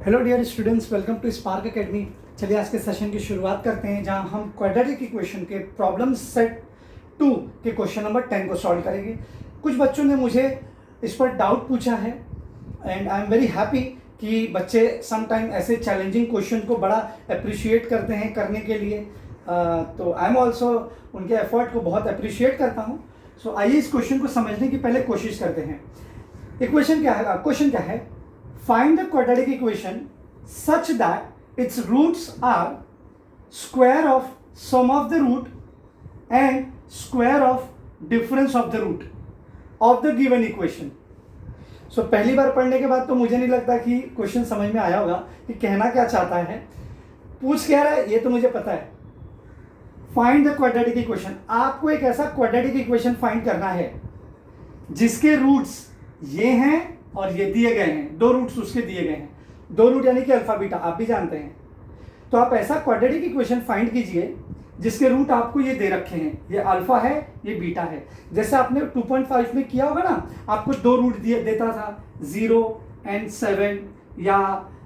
Hello dear students, welcome to Spark Academy. चलिए आज के सेशन की शुरुआत करते हैं, जहां हम क्वाड्रेटिक इक्वेशन के प्रॉब्लम सेट 2 के क्वेश्चन नंबर 10 को सॉल्व करेंगे। कुछ बच्चों ने मुझे इस पर डाउट पूछा है and I am very happy कि बच्चे सम टाइम ऐसे चैलेंजिंग क्वेश्चन को बड़ा अप्रिशिएट करते हैं करने के लिए। तो आई एम ऑल्सो उनके एफर्ट को बहुत अप्रिशिएट करता हूँ। सो आइए इस क्वेश्चन को समझने की पहले कोशिश करते हैं। इक्वेशन क्या है, क्वेश्चन क्या है? Find the quadratic equation such that its roots are square of sum of the root and square of difference of the root of the given equation. So पहली बार पढ़ने के बाद तो मुझे नहीं लगता कि क्वेश्चन समझ में आया होगा कि कहना क्या चाहता है। पूछ क्या रहा है ये तो मुझे पता है। फाइंड द क्वाड्रेटिक इक्वेशन, आपको एक ऐसा क्वाड्रेटिक इक्वेशन फाइंड करना है जिसके रूट्स ये हैं और ये दिए गए हैं, दो रूट्स उसके दिए गए हैं। दो रूट यानी कि अल्फा बीटा आप भी जानते हैं। तो आप ऐसा क्वाड्रेटिक इक्वेशन फाइंड कीजिए जिसके रूट आपको ये दे रखे हैं, ये अल्फा है ये बीटा है। जैसे आपने 2.5 में किया होगा ना, आपको दो रूट देता था 0 and 7 या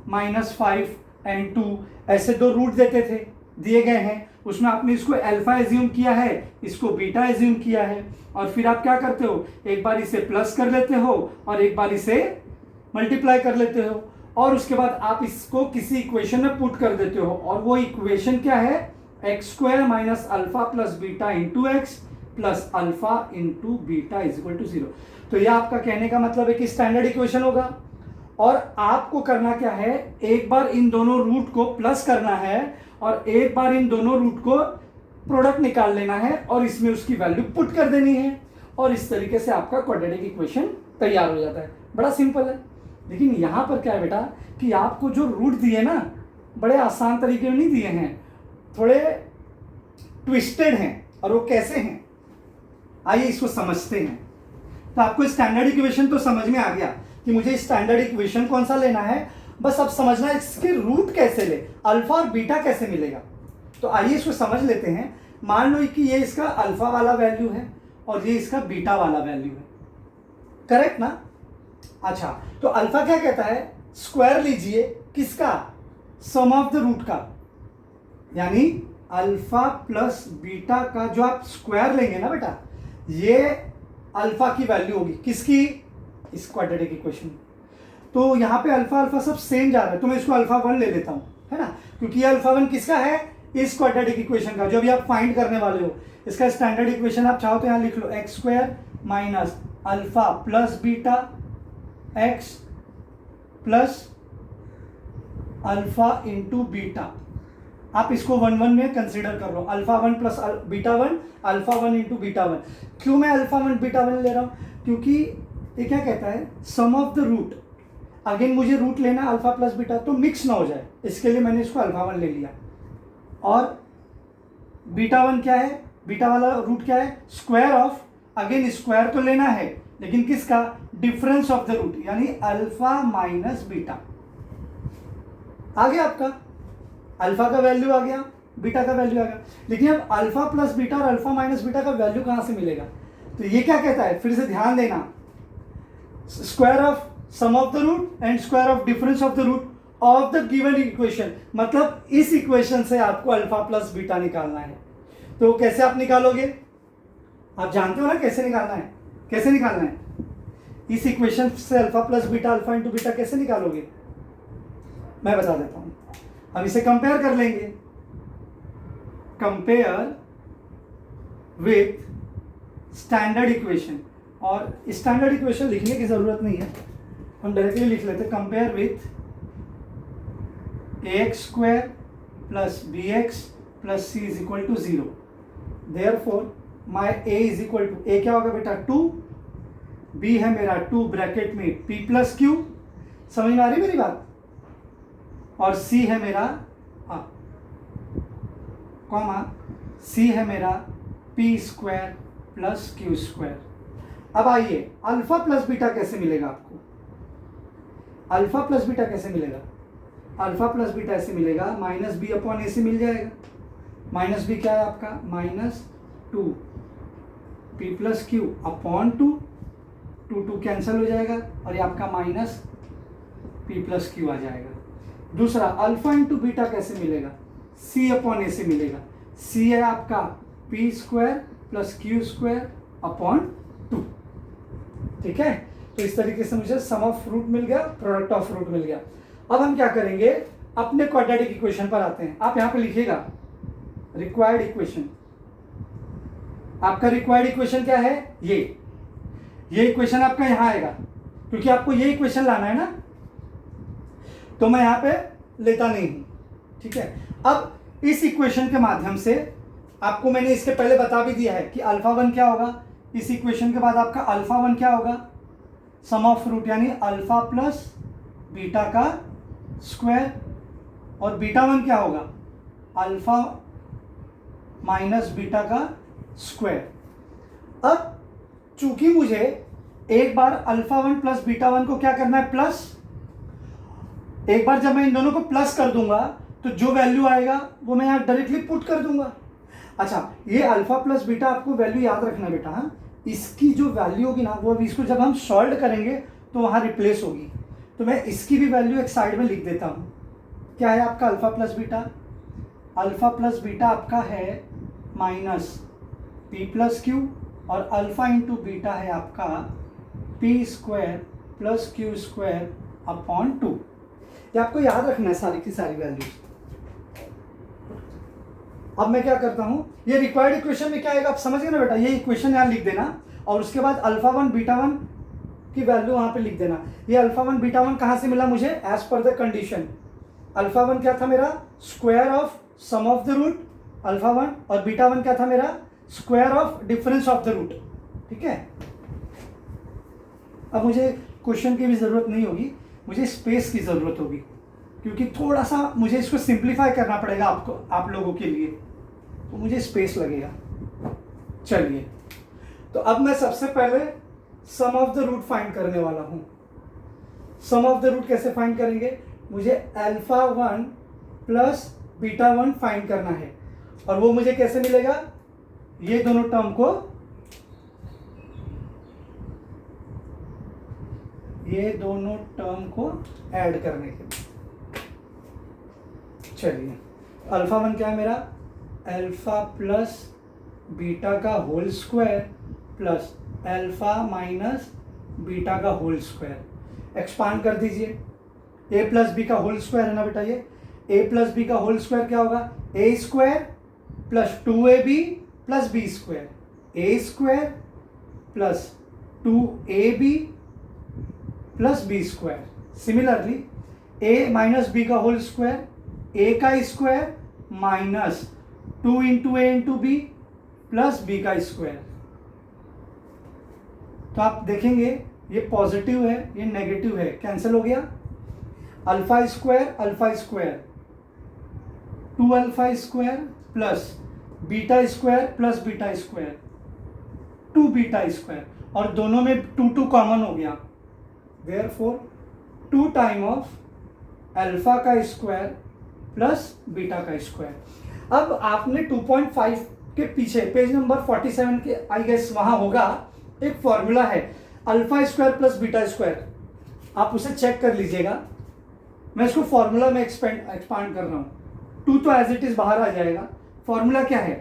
-5 and 2, ऐसे दो रूट देते थे, दिए गए हैं। उसमें आपने इसको अल्फा एज्यूम किया है, इसको बीटा एज्यूम किया है, और फिर आप क्या करते हो, एक बार इसे प्लस कर लेते हो और एक बार इसे मल्टीप्लाई कर लेते हो, और उसके बाद आप इसको किसी इक्वेशन में पुट कर देते हो। और वो इक्वेशन क्या है? x² minus alpha plus beta into x plus alpha into beta is equal to 0। तो यह आपका कहने का मतलब है कि स्टैंडर्ड इक्वेशन होगा। और आपको करना क्या है, एक बार इन दोनों रूट को प्लस करना है और एक बार इन दोनों रूट को प्रोडक्ट निकाल लेना है और इसमें उसकी वैल्यू पुट कर देनी है, और इस तरीके से आपका क्वाड्रेटिक इक्वेशन तैयार हो जाता है। बड़ा सिंपल है। लेकिन यहां पर क्या है बेटा कि आपको जो रूट दिए ना, बड़े आसान तरीके में नहीं दिए हैं, थोड़े ट्विस्टेड हैं। और वो कैसे हैं, आइए इसको समझते हैं। तो आपको स्टैंडर्ड इक्वेशन तो समझ में आ गया कि मुझे स्टैंडर्ड इक्वेशन कौन सा लेना है, बस अब समझना है इसके रूट कैसे ले, अल्फा और बीटा कैसे मिलेगा। तो आइए इसको समझ लेते हैं। मान लो कि ये इसका अल्फा वाला वैल्यू है और ये इसका बीटा वाला वैल्यू है, करेक्ट ना? अच्छा, तो अल्फा क्या कहता है, स्क्वायर लीजिए किसका, सम ऑफ द रूट का, यानी अल्फा प्लस बीटा का जो आप स्क्वायर लेंगे ना बेटा, ये अल्फा की वैल्यू होगी किसकी, इस क्वाड्रेटिक इक्वेशन। तो यहाँ पे अल्फा अल्फा सब सेम जा रहा है, तो मैं इसको अल्फा 1 ले लेता हूँ, है ना, क्योंकि ये अल्फा 1 किसका है, इस क्वाड्रेटिक इक्वेशन का जो भी आप फाइंड करने वाले हो। इसका स्टैंडर्ड इक्वेशन आप चाहो तो यहाँ लिख लो, x² minus alpha plus beta X plus alpha into beta. आप इसको 1 में कंसीडर कर लो, alpha 1 plus beta 1, alpha 1 into beta 1। क्यों मैं अल्फा 1 बीटा 1 ले रहा हूँ, क्योंकि ये क्या कहता है, सम ऑफ द रूट। अगेन मुझे रूट लेना है अल्फा प्लस बीटा, तो मिक्स ना हो जाए, इसके लिए मैंने इसको अल्फा 1 ले लिया। और बीटा 1 क्या है, बीटा वाला रूट क्या है, स्क्वायर ऑफ, अगेन स्क्वायर तो लेना है लेकिन किसका, डिफरेंस ऑफ द रूट, यानी अल्फा माइनस बीटा। आ गया आपका, अल्फा का वैल्यू आ गया, बीटा का वैल्यू आ गया। लेकिन अब अल्फा प्लस बीटा और अल्फा माइनस बीटा का वैल्यू कहां से मिलेगा? तो ये क्या कहता है, फिर से ध्यान देना, square of sum of the root and square of difference of the root of the given equation. मतलब इस इक्वेशन से आपको अल्फा प्लस बीटा निकालना है। तो कैसे आप निकालोगे, आप जानते हो ना कैसे निकालना है, कैसे निकालना है इस इक्वेशन से alpha plus beta, alpha into beta कैसे निकालोगे, मैं बता देता हूं। हम इसे कंपेयर कर लेंगे, कंपेयर विथ स्टैंडर्ड इक्वेशन। और स्टैंडर्ड इक्वेशन लिखने की जरूरत नहीं है, हम डायरेक्टली लिख लेते हैं, compare with ax² plus bx plus c is equal to 0। Therefore my a is equal to, a क्या होगा बेटा 2, b है मेरा 2 ब्रैकेट में p प्लस q, समझ में आ रही मेरी बात, और c है मेरा कॉमा c है मेरा p² प्लस q²। अब आइए अल्फा प्लस बीटा कैसे मिलेगा आपको, अल्फा प्लस बीटा कैसे मिलेगा, अल्फा प्लस बीटा ऐसे मिलेगा, माइनस बी अपॉन ए से मिल जाएगा। माइनस बी क्या है आपका, -2 p plus Q upon 2 cancel हो जाएगा और ये आपका माइनस p प्लस क्यू आ जाएगा। दूसरा अल्फा इंटू बीटा कैसे मिलेगा, सी अपॉन ए से मिलेगा। सी है आपका P square plus Q square upon 2। ठीक है, तो इस तरीके से मुझे सम ऑफ रूट मिल गया, प्रोडक्ट ऑफ रूट मिल गया। अब हम क्या करेंगे, अपने क्वाड्रेटिक इक्वेशन पर आते हैं। आप यहां पे लिखिएगा रिक्वायर्ड इक्वेशन। आपका रिक्वायर्ड इक्वेशन क्या है, ये इक्वेशन आपका यहां आएगा, क्योंकि आपको ये इक्वेशन लाना है ना, तो मैं यहां पे लेता नहीं हूं। ठीक है, अब इस इक्वेशन के माध्यम से आपको मैंने इसके पहले बता भी दिया है कि अल्फा 1 क्या होगा, इस इक्वेशन के बाद आपका अल्फा 1 क्या होगा, सम ऑफ रूट यानी अल्फा प्लस बीटा का स्क्वायर, और बीटा 1 क्या होगा, अल्फा माइनस बीटा का स्क्वायर। अब चूंकि मुझे एक बार अल्फा 1 प्लस बीटा 1 को क्या करना है, प्लस, एक बार जब मैं इन दोनों को प्लस कर दूंगा तो जो वैल्यू आएगा वो मैं यहां डायरेक्टली पुट कर दूंगा। अच्छा, ये अल्फा प्लस बीटा आपको वैल्यू याद रखना बेटा, हाँ, इसकी जो वैल्यू होगी ना, वो अभी इसको जब हम सॉल्व करेंगे तो वहां रिप्लेस होगी। तो मैं इसकी भी वैल्यू एक साइड में लिख देता हूं। क्या है आपका alpha plus beta, alpha plus beta आपका है माइनस पी प्लस क्यू, और अल्फा इंटू बीटा है आपका P square plus Q square upon 2। ये आपको याद रखना है सारी की सारी वैल्यूज। अब मैं क्या करता हूं, ये रिक्वायर्ड इक्वेशन में क्या आएगा आप समझ गए ना बेटा, ये इक्वेशन यहां लिख देना, और उसके बाद अल्फा 1 बीटा 1 की वैल्यू वहां पे लिख देना। ये अल्फा 1 बीटा 1 कहां से मिला मुझे, as per the condition. Alpha 1 क्या था मेरा, square of sum of the root alpha 1, और बीटा 1 क्या था मेरा, square of difference of the root. ठीक है, अब मुझे क्वेश्चन की भी जरूरत नहीं होगी, मुझे स्पेस की जरूरत होगी, क्योंकि थोड़ा सा मुझे इसको सिंप्लीफाई करना पड़ेगा आपको, आप लोगों के लिए, तो मुझे स्पेस लगेगा। चलिए, तो अब मैं सबसे पहले सम ऑफ द रूट फाइंड करने वाला हूं। सम ऑफ द रूट कैसे फाइंड करेंगे, मुझे अल्फा 1 प्लस बीटा 1 फाइंड करना है, और वो मुझे कैसे मिलेगा, ये दोनों टर्म को, ये दोनों टर्म को ऐड करने के लिए। चलिए, अल्फा 1 क्या है मेरा, अल्फा प्लस बीटा का whole square plus alpha minus beta का होल स्क्वायर। एक्सपांड कर दीजिए, ए प्लस बी का होल स्क्वायर है ना बेटा, ये ए प्लस बी का होल स्क्वायर क्या होगा, A square plus 2ab plus B square, A square plus 2ab plus B square. Similarly A minus B का होल स्क्वायर, ए का square minus 2 into A into B plus B का square. तो आप देखेंगे ये positive है, ये negative है, कैंसिल हो गया। Alpha square 2 alpha square plus beta square plus beta square 2 beta square, और दोनों में 2 कॉमन हो गया, देयरफॉर 2 टाइम ऑफ अल्फा का स्क्वायर प्लस बीटा का स्क्वायर। अब आपने 2.5 के पीछे पेज नंबर 47 के आई गेस वहां होगा, एक फॉर्मूला है alpha square plus beta square, आप उसे चेक कर लीजिएगा। मैं इसको फॉर्मूला में एक्सपांड कर रहा हूं, 2 तो एज इट इज बाहर आ जाएगा। फॉर्मूला क्या है,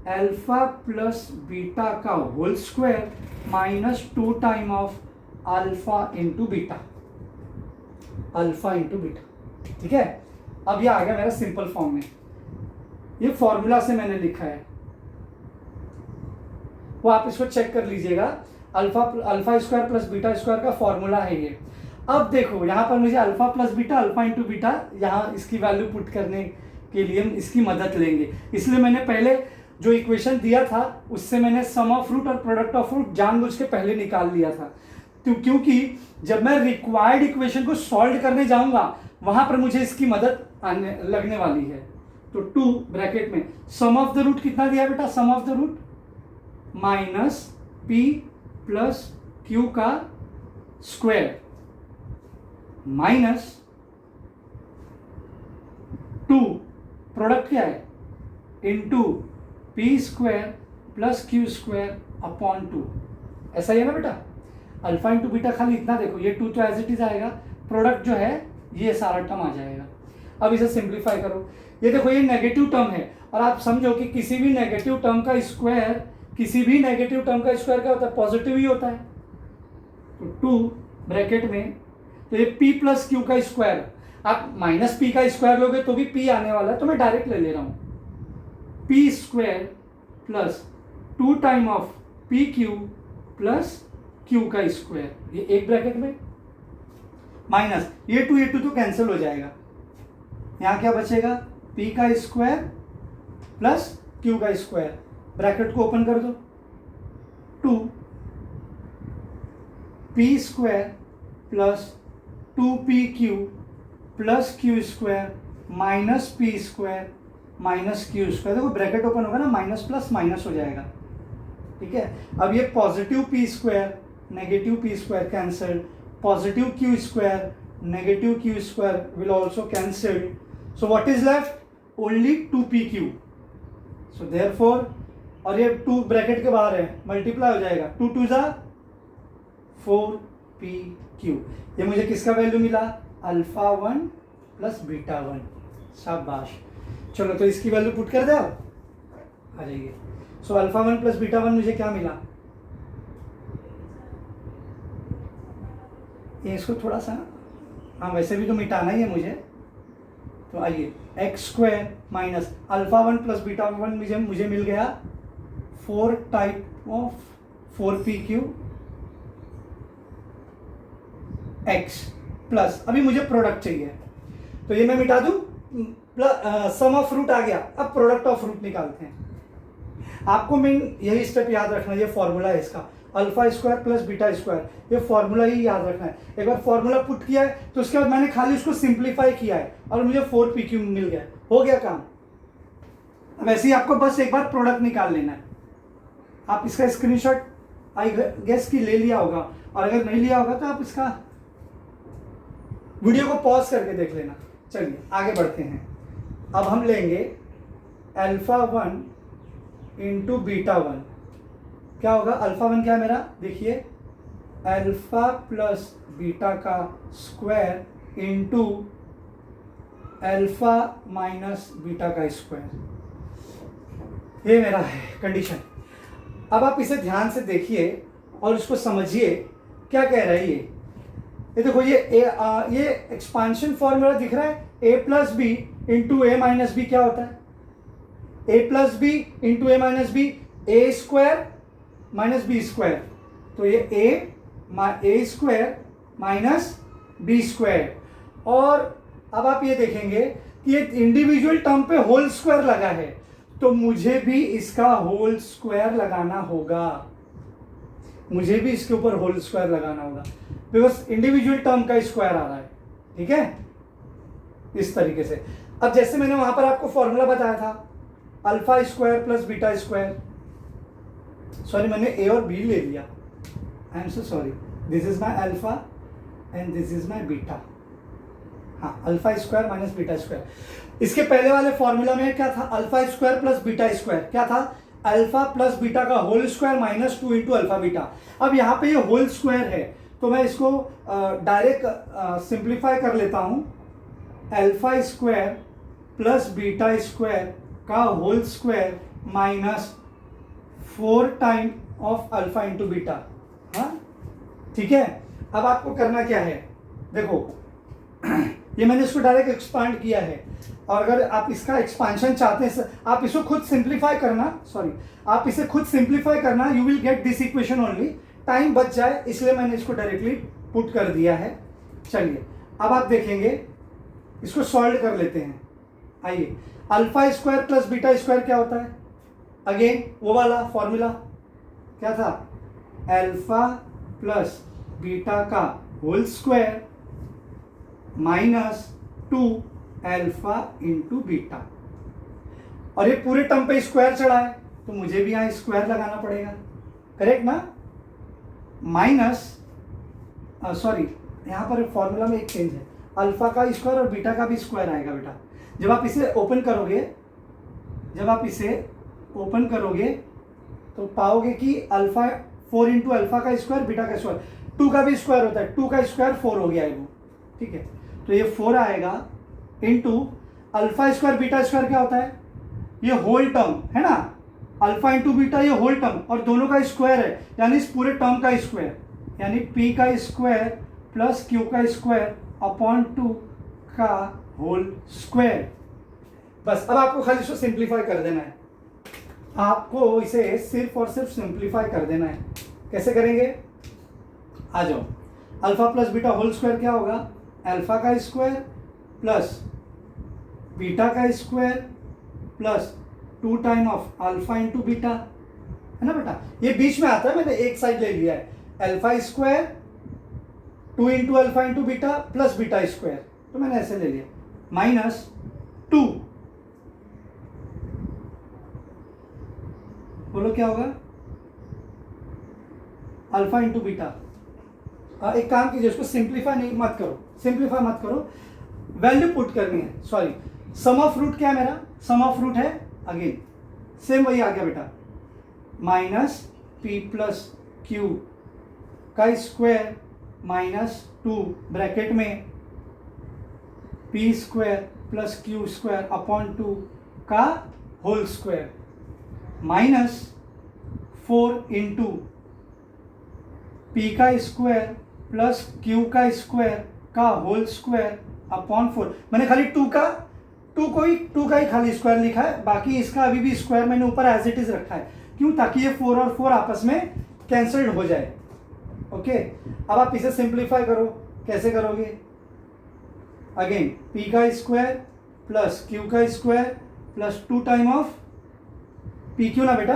अल्फा प्लस बीटा का whole square minus 2 time of alpha into beta, alpha into beta. ठीक है, अब ये आ गया मेरा सिंपल फॉर्म में, ये फॉर्मूला से मैंने लिखा है, वो आप इसको चेक कर लीजिएगा। Alpha square plus beta square का फॉर्मूला है ये। अब देखो यहाँ पर मुझे alpha plus beta, alpha into beta, यहाँ इसकी वैल्यू पुट करने के लिए हम इसकी मदद लेंगे, इसलिए मैंने पहले जो इक्वेशन दिया था उससे मैंने सम ऑफ रूट और प्रोडक्ट ऑफ रूट जानबूझ के पहले निकाल लिया था, तो क्योंकि जब मैं रिक्वायर्ड इक्वेशन को सॉल्व करने जाऊंगा वहां पर मुझे इसकी मदद आने लगने वाली है। तो 2 ब्रैकेट में सम ऑफ द रूट कितना दिया बेटा, sum of the root minus P plus Q का स्क्वायर माइनस 2 प्रोडक्ट क्या है into P square plus Q square upon 2। ऐसा ही है ना बेटा, अल्फा इंटू बीटा खाली इतना देखो, ये 2 तो एज इट इज आएगा, प्रोडक्ट जो है ये सारा टर्म आ जाएगा। अब इसे सिंप्लीफाई करो, ये देखो ये नेगेटिव टर्म है, और आप समझो कि किसी भी नेगेटिव टर्म का स्क्वायर क्या होता है, पॉजिटिव ही होता है। तो 2 ब्रैकेट में, तो ये p प्लस क्यू का स्क्वायर, आप माइनस p का स्क्वायर लोगे तो भी p आने वाला है, तो मैं डायरेक्ट ले रहा हूं, p square plus 2 time of P Q plus q का स्क्वायर, ये एक ब्रैकेट में माइनस ये 2 तो कैंसिल हो जाएगा, यहां क्या बचेगा, p का स्क्वायर प्लस q का स्क्वायर, ब्रैकेट को ओपन कर दो, 2 p square plus 2pq plus q square minus p square minus q square, देखो ब्रैकेट ओपन होगा ना, माइनस प्लस माइनस हो जाएगा, ठीक है। अब ये positive p square negative p square cancel, positive q square negative q square will also cancel, so what is left, only 2pq, so therefore, और ये 2 ब्रैकेट के बाहर है, मल्टीप्लाई हो जाएगा, 2 2 जा 4pq, ये मुझे किसका वैल्यू मिला, अल्फा 1 प्लस बीटा 1, शाबाश। चलो तो इसकी वैल्यू पुट कर दो, आ जाइए। सो अल्फा 1 प्लस बीटा 1 मुझे क्या मिला, ये इसको थोड़ा सा, हाँ वैसे भी तो मिटाना ही है मुझे, तो आइए x square minus alpha 1 plus beta 1 मुझे मिल गया 4 type of 4pq x plus, अभी मुझे प्रोडक्ट चाहिए, तो ये मैं मिटा दूं, सम ऑफ रूट आ गया, अब प्रोडक्ट ऑफ रूट निकालते हैं। आपको मेन यही स्टेप याद रखना, ये फॉर्मूला है इसका, alpha square plus beta square, ये फॉर्मूला ही याद रखना है। एक बार फॉर्मूला पुट किया है तो उसके बाद मैंने खाली उसको सिंप्लीफाई किया है और मुझे 4pq मिल गया, हो गया काम। वैसे ही आपको बस एक बार प्रोडक्ट निकाल लेना है। आप इसका स्क्रीनशॉट आई गेस की ले लिया होगा, और अगर नहीं लिया होगा तो आप इसका वीडियो को पॉज करके देख लेना। चलिए आगे बढ़ते हैं। अब हम लेंगे अल्फा 1 इंटू बीटा 1, क्या होगा, अल्फा 1 क्या है मेरा, देखिए अल्फा प्लस बीटा का square into alpha minus beta का स्क्वायर, ये मेरा है कंडीशन। अब आप इसे ध्यान से देखिए और इसको समझिए क्या कह रहा है ये देखो ये एक्सपांशन फॉर्मूला दिख रहा है, a plus B into A minus B क्या होता है, a plus B into A minus B, A square minus B square, तो ये A square minus B square. और अब आप ये देखेंगे कि ये इंडिविजुअल टर्म पे होल स्क्वायर लगा है, तो मुझे भी इसका होल स्क्वायर लगाना होगा, मुझे भी इसके ऊपर होल स्क्वायर लगाना होगा, बिकॉज इंडिविजुअल टर्म का स्क्वायर आ रहा है, ठीक है, इस तरीके से। अब जैसे मैंने वहां पर आपको फॉर्मूला बताया था, alpha square plus beta square, sorry मैंने ए और बी ले लिया, I am so sorry, this is my alpha and this is my beta, हाँ alpha square minus beta square. इसके पहले वाले फॉर्मूला में क्या था, alpha square plus beta square क्या था, अल्फा प्लस बीटा का whole square minus 2 into alpha beta. अब यहाँ पे ये होल स्क्वायर है तो मैं इसको डायरेक्ट सिंप्लीफाई कर लेता हूँ, alpha square plus beta square का whole square minus 4 time of alpha into beta, हाँ ठीक है। अब आपको करना क्या है, देखो ये मैंने इसको डायरेक्ट एक्सपांड किया है, और अगर आप इसका एक्सपांशन चाहते हैं आप इसको खुद सिंप्लीफाई करना, सॉरी आप इसे खुद सिंप्लीफाई करना, you will get this equation only, time बच जाए इसलिए मैंने इसको डायरेक्टली पुट कर दिया है। चलिए अब आप देखेंगे, इसको सॉल्व कर लेते हैं। आइए, alpha square plus beta square क्या होता है, अगेन वो वाला फॉर्मूला क्या था, अल्फा प्लस बीटा का whole square minus 2 alpha into beta, और ये पूरे टर्म पे स्क्वायर चढ़ा है तो मुझे भी यहाँ स्क्वायर लगाना पड़ेगा, करेक्ट ना, माइनस सॉरी यहाँ पर फॉर्मूला में एक चेंज है, अल्फा का स्क्वायर और बीटा का भी स्क्वायर आएगा बेटा। जब आप इसे ओपन करोगे तो पाओगे कि अल्फा 4 इंटू अल्फा का स्क्वायर बीटा का स्क्वायर, 2 का भी स्क्वायर होता है, 2 का स्क्वायर 4 हो गया है वो, ठीक है। तो ये 4 आएगा into alpha square beta square क्या होता है, ये होल टर्म है ना, अल्फा इंटू बीटा ये होल टर्म और दोनों का स्क्वायर है, यानी इस पूरे टर्म का स्क्वायर, यानी पी का स्क्वायर प्लस क्यू का स्क्वायर अपॉन 2 का होल स्क्वायर। बस अब आपको खाली इसको सिंप्लीफाई कर देना है, आपको इसे सिर्फ और सिर्फ सिंप्लीफाई कर देना है। कैसे करेंगे, आ जाओ। Alpha plus beta whole square क्या होगा, अल्फा का स्क्वायर प्लस बीटा का square plus 2 time of alpha into beta, है ना बेटा, ये बीच में आता है, मैंने एक साइड ले लिया है, alpha square 2 into alpha into beta plus beta square, तो मैंने ऐसे ले लिया, माइनस 2, बोलो क्या होगा, अल्फा इंटू बीटा। एक काम कीजिए, उसको सिंप्लीफाई नहीं मत करो, सिंप्लीफाई मत करो, वैल्यू पुट करनी है, सॉरी, सम ऑफ रूट क्या है मेरा, सम ऑफ रूट है अगेन सेम वही आ गया बेटा, माइनस पी प्लस क्यू का स्क्वायर माइनस 2 ब्रैकेट में P square plus Q square upon 2 का whole square minus 4 into P का स्क्वायर प्लस क्यू का स्क्वायर का होल स्क्वायर अपॉन 4। मैंने खाली 2 का ही खाली स्क्वायर लिखा है, बाकी इसका अभी भी स्क्वायर मैंने ऊपर एज इट इज रखा है, क्यों, ताकि ये 4 और 4 आपस में कैंसल्ड हो जाए। ओके, अब आप इसे सिंप्लीफाई करो, कैसे करोगे, अगेन पी का स्क्वायर प्लस क्यू का square plus 2 time of P Q ना बेटा,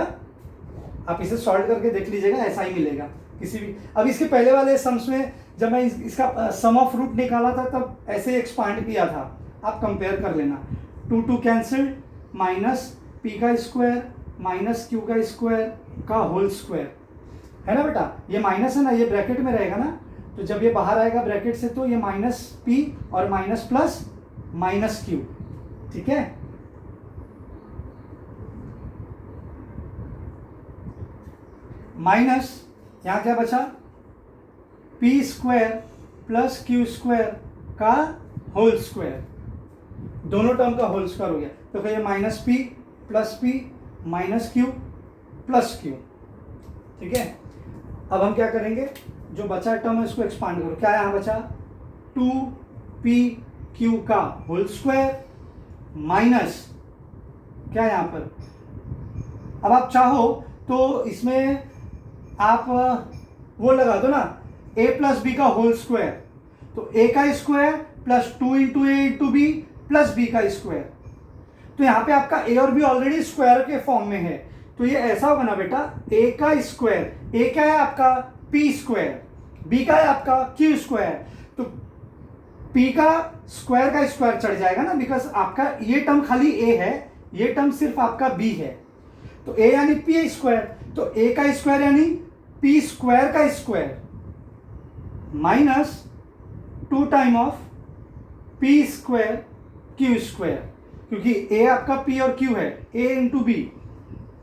आप इसे सॉल्व करके देख लीजिएगा, ऐसा ही मिलेगा किसी भी। अब इसके पहले वाले सम्स में जब मैं इसका सम ऑफ रूट निकाला था तब ऐसे ही एक्सपांड किया था, आप कंपेयर कर लेना, 2 कैंसिल माइनस पी का स्क्वायर माइनस क्यू का स्क्वायर का होल स्क्वायर, है ना बेटा, ये माइनस है ना, ये ब्रैकेट में रहेगा ना, तो जब ये बाहर आएगा ब्रैकेट से तो ये माइनस पी और माइनस प्लस माइनस क्यू, ठीक है। माइनस यहाँ क्या बचा, P square plus Q square का होल स्क्वायर, दोनों टर्म का होल स्क्वायर हो गया, तो कहिए minus P minus Q plus Q, ठीक है। अब हम क्या करेंगे, जो बचा टर्म है उसको एक्सपांड करो, क्या यहाँ बचा, 2pq का होल स्क्वायर माइनस क्या यहाँ पर, अब आप चाहो तो इसमें आप वो लगा दो ना, a प्लस बी का होल स्क्वायर, तो a का square plus 2 into A into B plus B का स्क्वायर, तो यहाँ पे आपका a और b ऑलरेडी स्क्वायर के फॉर्म में है, तो ये ऐसा होगा ना बेटा, a का स्क्वायर, a क्या है आपका p स्क्वायर, b का है आपका q स्क्वायर, तो p का स्क्वायर चढ़ जाएगा ना, बिकॉज आपका ये टर्म खाली a है, ये टर्म सिर्फ आपका b है, तो a यानी p स्क्वायर, तो a का स्क्वायर यानी p स्क्वायर का square minus 2 time of p square q square, क्योंकि a आपका p और q है, a into B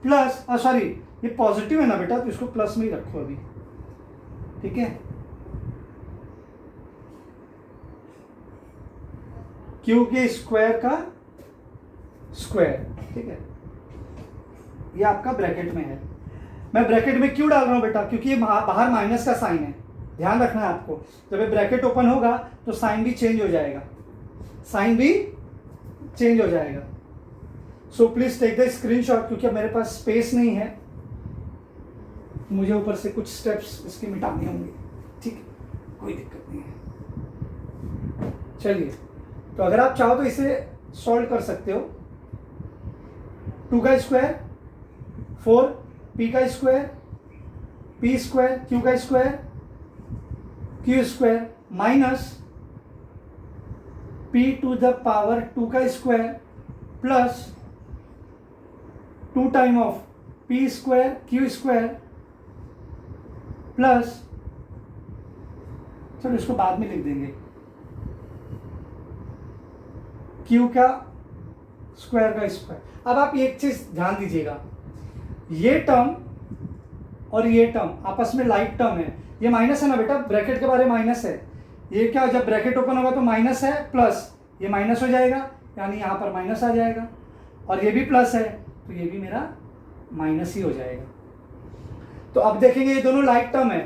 plus, sorry ये पॉजिटिव है ना बेटा, तो इसको प्लस में ही रखो अभी, ठीक है, q के स्क्वायर का स्क्वायर, ठीक है, ये आपका ब्रैकेट में है। मैं ब्रैकेट में क्यों डाल रहा हूं बेटा, क्योंकि ये बाहर माइनस का साइन है, ध्यान रखना है आपको, जब ये ब्रैकेट ओपन होगा तो साइन भी चेंज हो जाएगा, साइन भी चेंज हो जाएगा। So please take the screenshot, क्योंकि अब मेरे पास स्पेस नहीं है, मुझे ऊपर से कुछ स्टेप्स इसके मिटाने होंगे, ठीक है, कोई दिक्कत नहीं है। चलिए, तो अगर आप चाहो तो इसे सॉल्व कर सकते हो, 2 का स्क्वायर 4 p का स्क्वायर p स्क्वायर q का square q square minus p to the power 2 का square plus 2 time of p square q square plus, चलो इसको बाद में लिख देंगे, q का स्क्वायर का स्क्वायर। अब आप एक चीज ध्यान दीजिएगा, ये टर्म और ये टर्म आपस में लाइक टर्म है, ये माइनस है ना बेटा, ब्रैकेट के बारे में माइनस है, ये क्या, जब ब्रैकेट ओपन होगा तो माइनस है प्लस, ये माइनस हो जाएगा, यानी यहाँ पर माइनस आ जाएगा, और ये भी प्लस है तो ये भी मेरा माइनस ही हो जाएगा। तो अब देखेंगे ये दोनों लाइक टर्म है,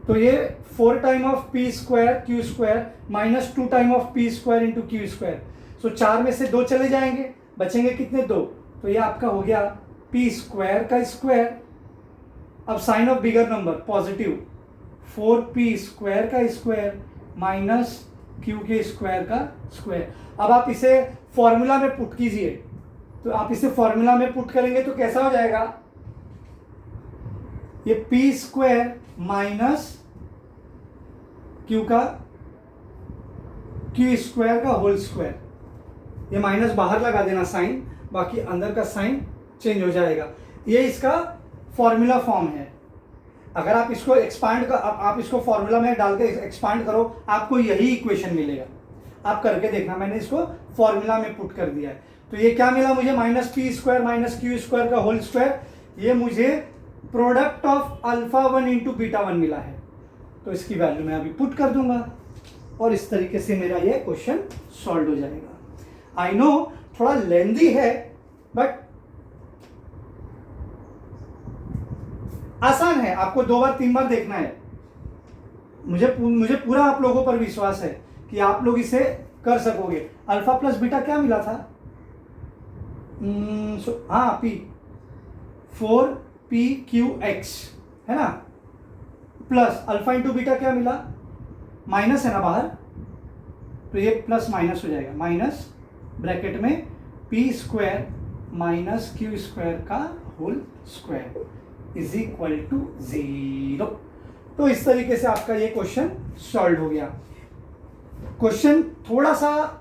तो ये 4 time of P square Q square minus 2 time of P square into Q square. So 4 में से 2 चले जाएंगे, बचेंगे कितने 2, तो ये आपका हो गया पी स्क्वायर का स्क्वायर। अब sign of bigger number positive, 4p square का स्क्वायर माइनस क्यू के स्क्वायर का स्क्वायर। अब आप इसे फॉर्मूला में पुट कीजिए, तो आप इसे फॉर्मूला में पुट करेंगे तो कैसा हो जाएगा, ये P square minus Q square का होल स्क्वायर। ये माइनस बाहर लगा देना साइन, बाकी अंदर का साइन चेंज हो जाएगा। ये इसका फॉर्मूला फॉर्म है। अगर आप इसको एक्सपांड कर, आप इसको फॉर्मूला में डाल के एक्सपांड करो, आपको यही इक्वेशन मिलेगा। आप करके देखना, मैंने इसको फॉर्मूला में पुट कर दिया है। तो ये क्या मिला मुझे, minus P square minus Q square का होल स्क्वायर। ये मुझे product of alpha 1 into beta 1 मिला है, तो इसकी वैल्यू मैं अभी पुट कर दूंगा और इस तरीके से मेरा ये क्वेश्चन सॉल्व हो जाएगा। आई नो थोड़ा लेंदी है, बट आसान है, आपको 2 बार 3 बार देखना है। मुझे पूरा आप लोगों पर विश्वास है कि आप लोग इसे कर सकोगे। अल्फा प्लस बीटा क्या मिला था, हाँ पी, 4pqx है ना, प्लस अल्फा इंटू बीटा क्या मिला, माइनस है ना बाहर, तो ये प्लस माइनस हो जाएगा, माइनस ब्रैकेट में P square minus Q square का whole square is equal to 0। तो इस तरीके से आपका ये क्वेश्चन सॉल्व हो गया। क्वेश्चन थोड़ा सा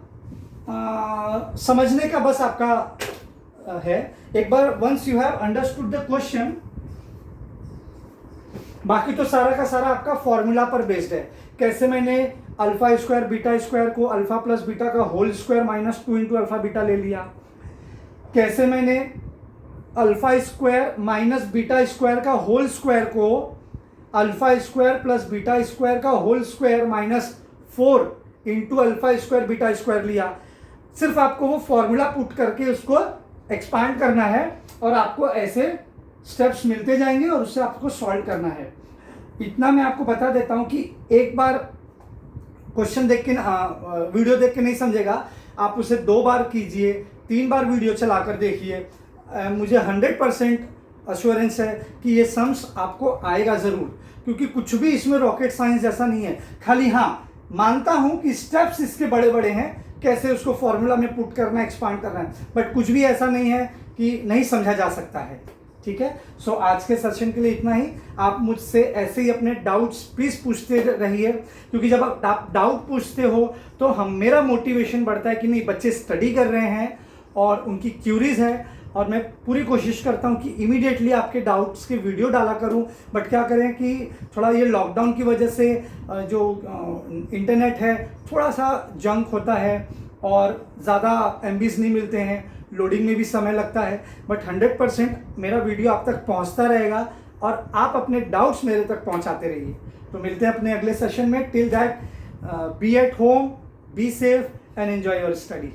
समझने का बस आपका है। एक बार once you have understood the question, बाकी तो सारा का सारा आपका फॉर्मूला पर बेस्ड है। कैसे मैंने अल्फा स्क्वायर बीटा स्क्वायर को अल्फा प्लस बीटा का whole square minus 2 into alpha beta ले लिया, कैसे मैंने alpha square minus beta square का होल स्क्वायर को alpha square plus beta square का whole square minus 4 into alpha square beta square लिया। सिर्फ आपको वो फॉर्मूला पुट करके उसको एक्सपांड करना है और आपको ऐसे स्टेप्स मिलते जाएंगे और उससे आपको सॉल्व करना है। इतना मैं आपको बता देता हूं कि एक बार क्वेश्चन देख के वीडियो देख के नहीं समझेगा, आप उसे 2 बार कीजिए, 3 बार वीडियो चलाकर देखिए। मुझे 100% अश्योरेंस है कि ये सम्स आपको आएगा ज़रूर, क्योंकि कुछ भी इसमें रॉकेट साइंस जैसा नहीं है। खाली हाँ मानता हूँ कि स्टेप्स इसके बड़े बड़े हैं, कैसे उसको फॉर्मूला में पुट करना है, एक्सपांड करना है, बट कुछ भी ऐसा नहीं है कि नहीं समझा जा सकता है। ठीक है, सो आज के सेशन के लिए इतना ही। आप मुझसे ऐसे ही अपने डाउट्स प्लीज़ पूछते रहिए, क्योंकि जब आप डाउट पूछते हो तो मेरा मोटिवेशन बढ़ता है कि नहीं, बच्चे स्टडी कर रहे हैं और उनकी क्यूरीज है, और मैं पूरी कोशिश करता हूं कि इमीडिएटली आपके डाउट्स के वीडियो डाला करूं। बट क्या करें कि थोड़ा ये लॉकडाउन की वजह से जो इंटरनेट है थोड़ा सा जंक होता है और ज़्यादा MBs नहीं मिलते हैं, लोडिंग में भी समय लगता है, बट 100% मेरा वीडियो आप तक पहुंचता रहेगा और आप अपने डाउट्स मेरे तक पहुंचाते रहिए। तो मिलते हैं अपने अगले सेशन में। Till that be at home, be safe and enjoy your study.